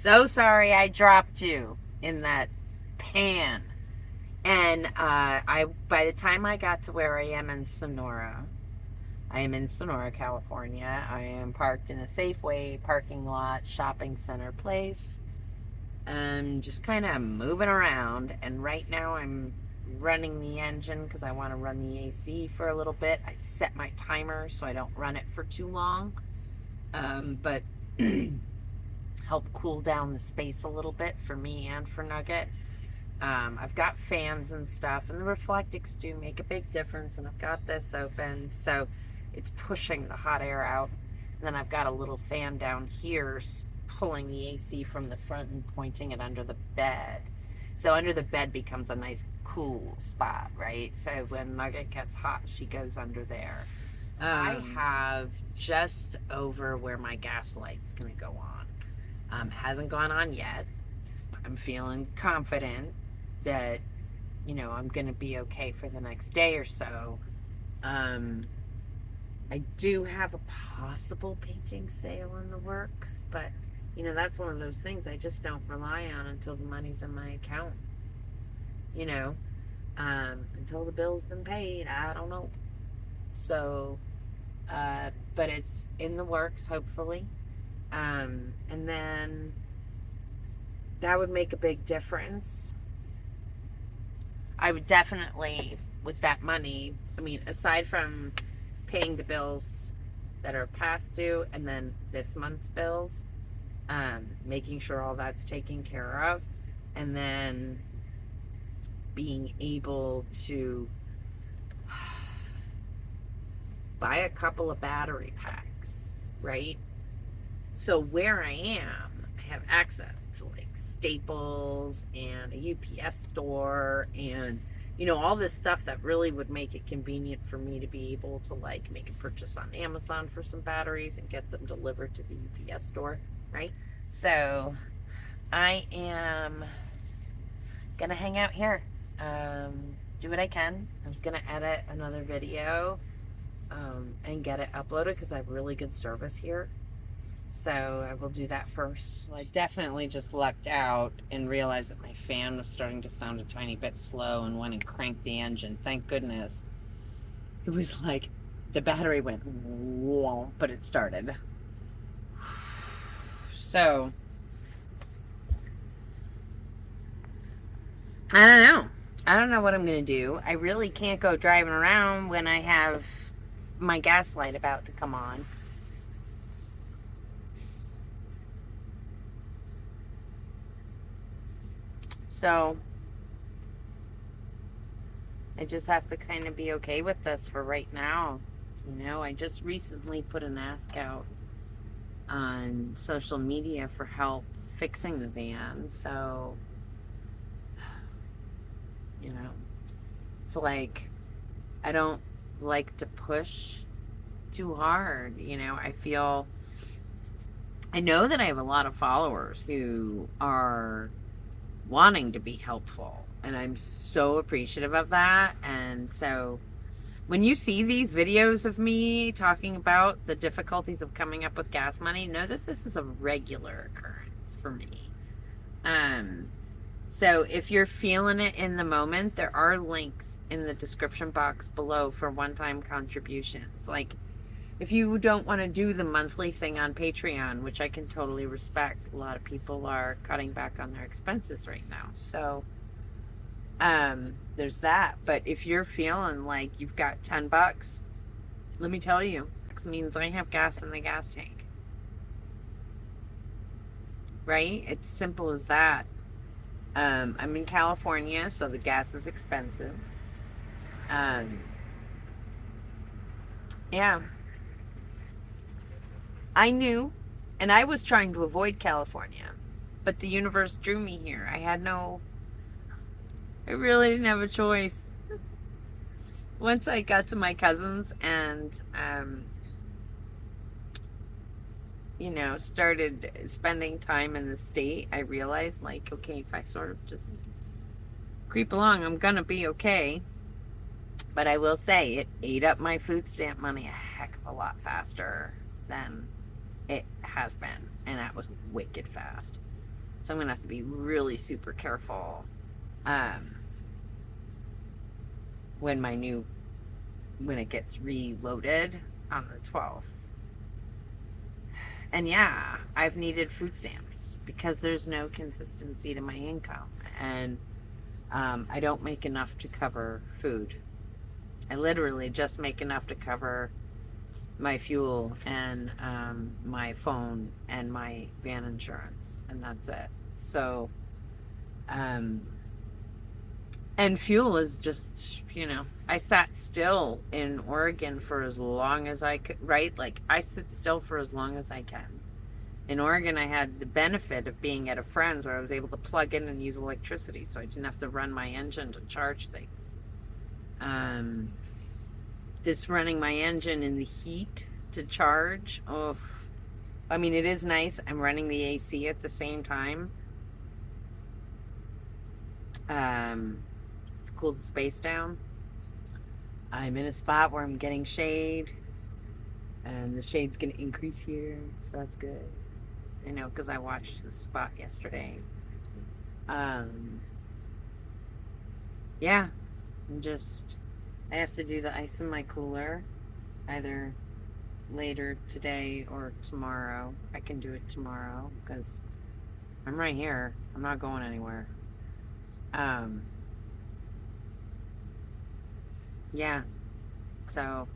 So sorry I dropped you in that pan. And by the time I got to where I am in Sonora, I am in Sonora, California. I am parked in a Safeway parking lot, shopping center place. Just kind of moving around. And right now I'm running the engine because I want to run the AC for a little bit. I set my timer so I don't run it for too long. But help cool down the space a little bit for me and for Nugget. I've got fans and stuff, and the Reflectix do make a big difference, and I've got this open, so it's pushing the hot air out. And then I've got a little fan down here pulling the AC from the front and pointing it under the bed. So under the bed becomes a nice cool spot, right? So when Nugget gets hot, she goes under there. I have just over where my gas light's going to go on. Hasn't gone on yet. I'm feeling confident that, I'm going to be okay for the next day or so. I do have a possible painting sale in the works, but, that's one of those things I just don't rely on until the money's in my account. Until the bill's been paid, I don't know. So, but it's in the works, hopefully. And then that would make a big difference. I would definitely, with that money, aside from paying the bills that are past due and then this month's bills, making sure all that's taken care of, and then being able to buy a couple of battery packs, right? So where I am, I have access to Staples and a UPS store and all this stuff that really would make it convenient for me to be able to make a purchase on Amazon for some batteries and get them delivered to the UPS store, right? So I am gonna hang out here, do what I can. I was gonna edit another video and get it uploaded because I have really good service here. So I will do that first. Well, I definitely just lucked out and realized that my fan was starting to sound a tiny bit slow and went and cranked the engine. Thank goodness. It was like the battery went whoa, but it started. So I don't know. I don't know what I'm going to do. I really can't go driving around when I have my gas light about to come on. So I just have to kind of be okay with this for right now. I just recently put an ask out on social media for help fixing the van. So, it's like, I don't like to push too hard. I know that I have a lot of followers who are wanting to be helpful, and I'm so appreciative of that. And so when you see these videos of me talking about the difficulties of coming up with gas money, know that this is a regular occurrence for me. So if you're feeling it in the moment, there are links in the description box below for one-time contributions. If you don't want to do the monthly thing on Patreon, which I can totally respect, a lot of people are cutting back on their expenses right now. So, there's that. But if you're feeling like you've got $10, let me tell you, it means I have gas in the gas tank. Right? It's simple as that. I'm in California, so the gas is expensive. Yeah. I knew, and I was trying to avoid California, but the universe drew me here. I really didn't have a choice. Once I got to my cousins and, started spending time in the state, I realized, okay, if I sort of just creep along, I'm gonna be okay. But I will say, it ate up my food stamp money a heck of a lot faster than it has been, and that was wicked fast. So I'm going to have to be really super careful when it gets reloaded on the 12th. And yeah, I've needed food stamps because there's no consistency to my income. And I don't make enough to cover food. I literally just make enough to cover my fuel and my phone and my van insurance, and that's it. So and fuel is just, I sat still in Oregon for as long as I could, right? Like, I sit still for as long as I can. In Oregon, I had the benefit of being at a friend's where I was able to plug in and use electricity, so I didn't have to run my engine to charge things. This running my engine in the heat to charge, I mean, it is nice. I'm running the AC at the same time. It's cool to space down. I'm in a spot where I'm getting shade, and the shade's going to increase here, so that's good. I know, because I watched the spot yesterday. Yeah, I have to do the ice in my cooler either later today or tomorrow. I can do it tomorrow because I'm right here. I'm not going anywhere. Yeah, so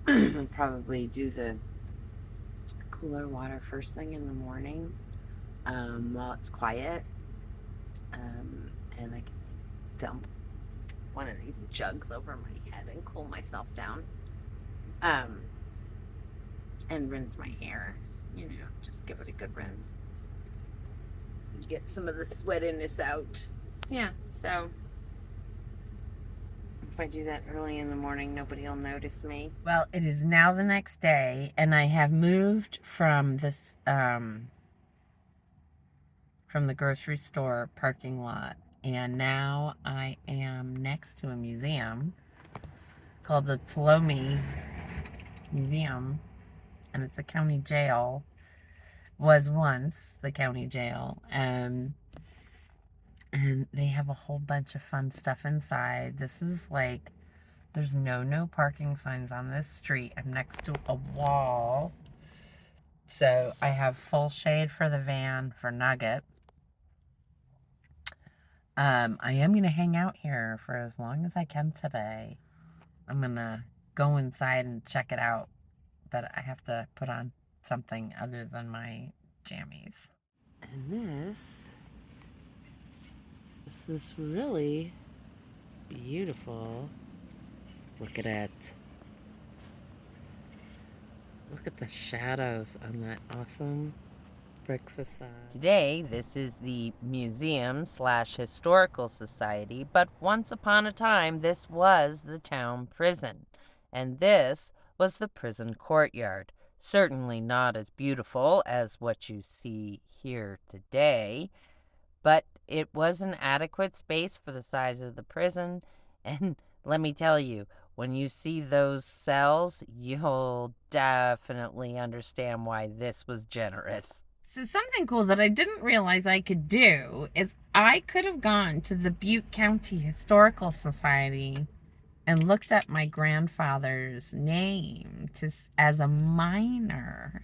I'll probably do the cooler water first thing in the morning while it's quiet, and I can dump one of these jugs over my head and cool myself down, and rinse my hair, just give it a good rinse, get some of the sweatiness out. Yeah, so if I do that early in the morning, nobody will notice me. Well, it is now the next day, and I have moved from this from the grocery store parking lot, and now I am next to a museum called the Tuolumne Museum, and it's a county jail. Was once the county jail, and they have a whole bunch of fun stuff inside. This is like, there's no parking signs on this street. I'm next to a wall, so I have full shade for the van for Nugget. I am going to hang out here for as long as I can today. I'm going to go inside and check it out, but I have to put on something other than my jammies. And this is this really beautiful, look at it. Look at the shadows on that awesome brick facade. Today, this is the museum/historical society, but once upon a time, this was the town prison, and this was the prison courtyard. Certainly not as beautiful as what you see here today, but it was an adequate space for the size of the prison, and let me tell you, when you see those cells, you'll definitely understand why this was generous. So something cool that I didn't realize I could do is I could have gone to the Butte County Historical Society and looked up my grandfather's name as a minor.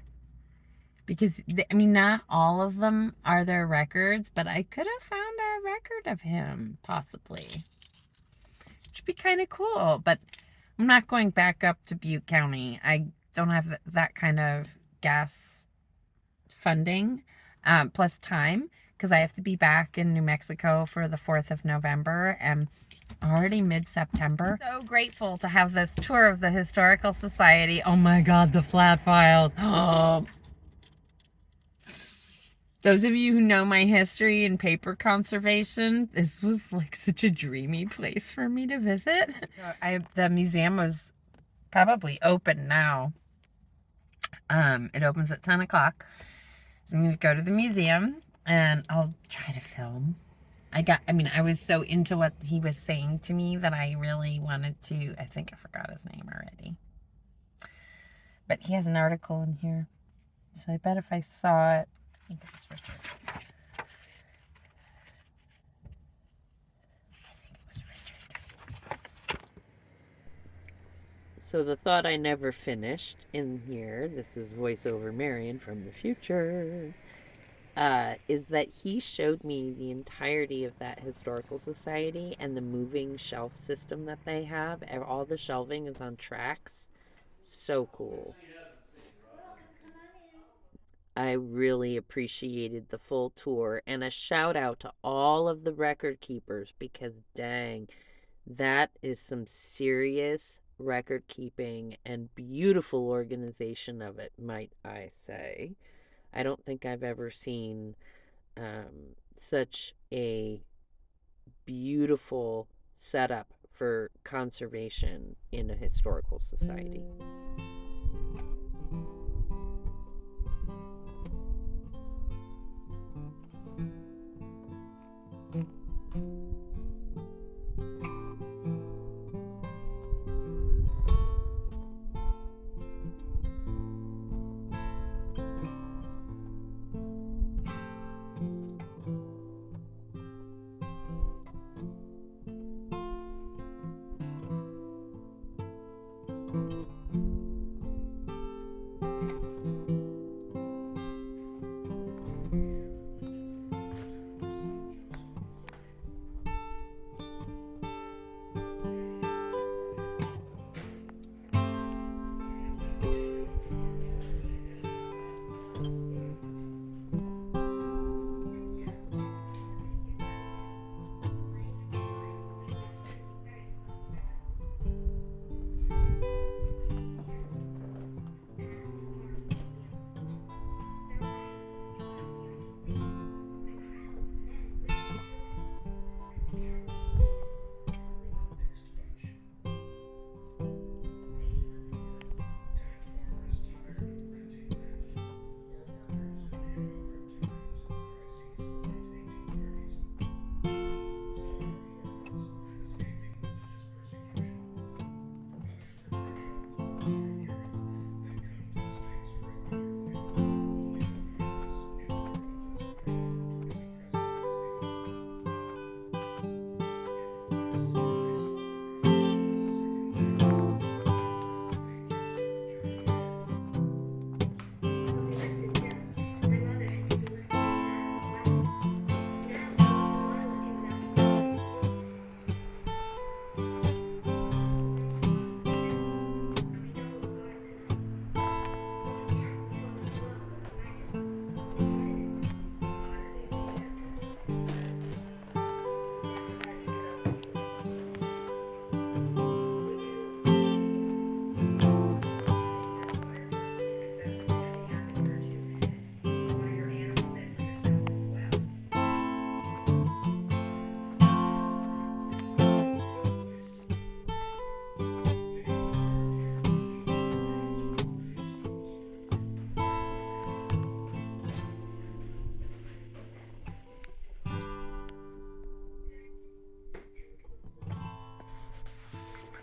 Because, not all of them are their records, but I could have found a record of him, possibly. Which would be kind of cool, but I'm not going back up to Butte County. I don't have that kind of gas funding, plus time, because I have to be back in New Mexico for the 4th of November, and already mid-September. So grateful to have this tour of the Historical Society. Oh my God, the flat files. Oh. Those of you who know my history in paper conservation, this was like such a dreamy place for me to visit. The museum was probably open now. It opens at 10 o'clock. So I'm going to go to the museum and I'll try to film. I was so into what he was saying to me that I really wanted to. I think I forgot his name already. But he has an article in here. So I bet if I saw it, I think it's Richard. So the thought I never finished in here, this is voiceover Marion from the future, is that he showed me the entirety of that historical society and the moving shelf system that they have. All the shelving is on tracks. So cool. I really appreciated the full tour, and a shout out to all of the record keepers because dang, that is some serious record keeping and beautiful organization of it, might I say. I don't think I've ever seen such a beautiful setup for conservation in a historical society.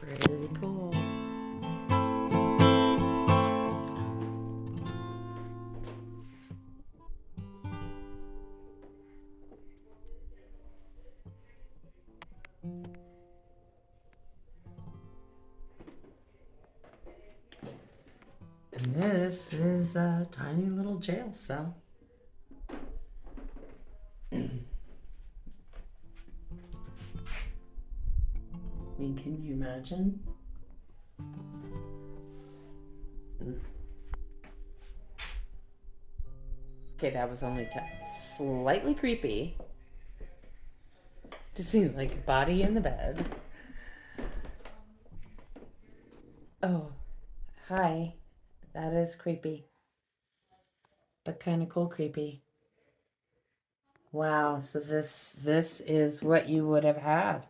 Pretty cool. And this is a tiny little jail cell. I mean, can you imagine? Okay, that was only slightly creepy to see like a body in the bed. Oh, hi. That is creepy, but kind of cool creepy. Wow, so this is what you would have had,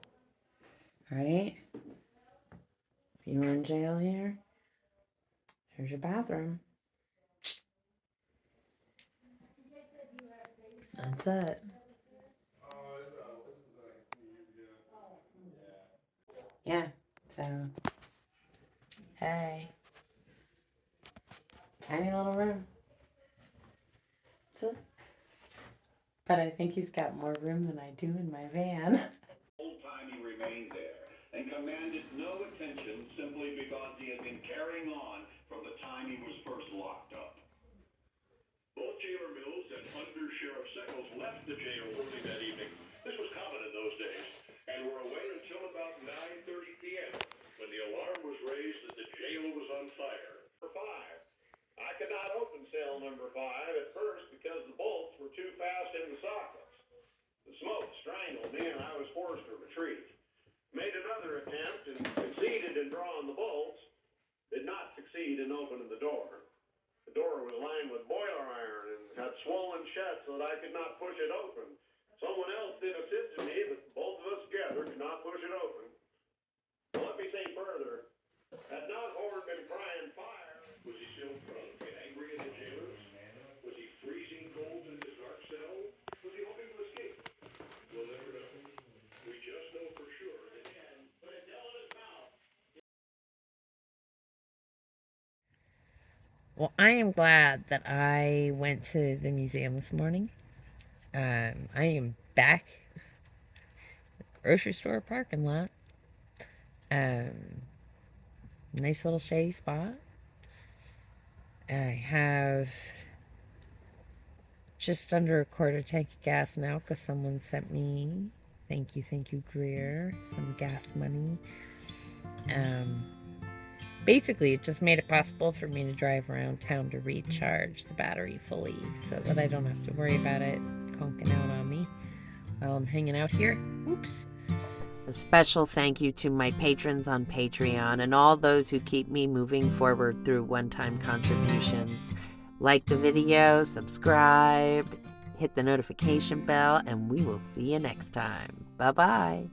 right? If you were in jail here, here's your bathroom. That's it. Yeah, so, hey. Tiny little room. So, but I think he's got more room than I do in my van. Old-timey remains there. and commanded no attention simply because he had been carrying on from the time he was first locked up. Both Jailer Mills and Under Sheriff Seckles left the jail early that evening. This was common in those days, and were away until about 9:30 p.m. when the alarm was raised that the jail was on fire. Number 5. I could not open cell number 5 at first because the bolts were too fast in the sockets. The smoke strangled me and I was forced to retreat. Made another attempt and succeeded in drawing the bolts. Did not succeed in opening the door. The door was lined with boiler iron and had swollen shut so that I could not push it open. Someone else did assist me, but both of us together could not push it open. Well, let me say further. Had not Horn been crying fire, was he still drunk and angry at the jailers? Was he freezing cold in his dark cell? Was he hoping to escape? We'll never know. We just know for sure that he had put a nail in his mouth. Well, I am glad that I went to the museum this morning. I am back at the grocery store parking lot. Nice little shady spot. I have just under a quarter tank of gas now because someone sent me, thank you, Greer, some gas money. Basically, it just made it possible for me to drive around town to recharge the battery fully so that I don't have to worry about it conking out on me while I'm hanging out here. Oops. A special thank you to my patrons on Patreon and all those who keep me moving forward through one-time contributions. Like the video, subscribe, hit the notification bell, and we will see you next time. Bye-bye.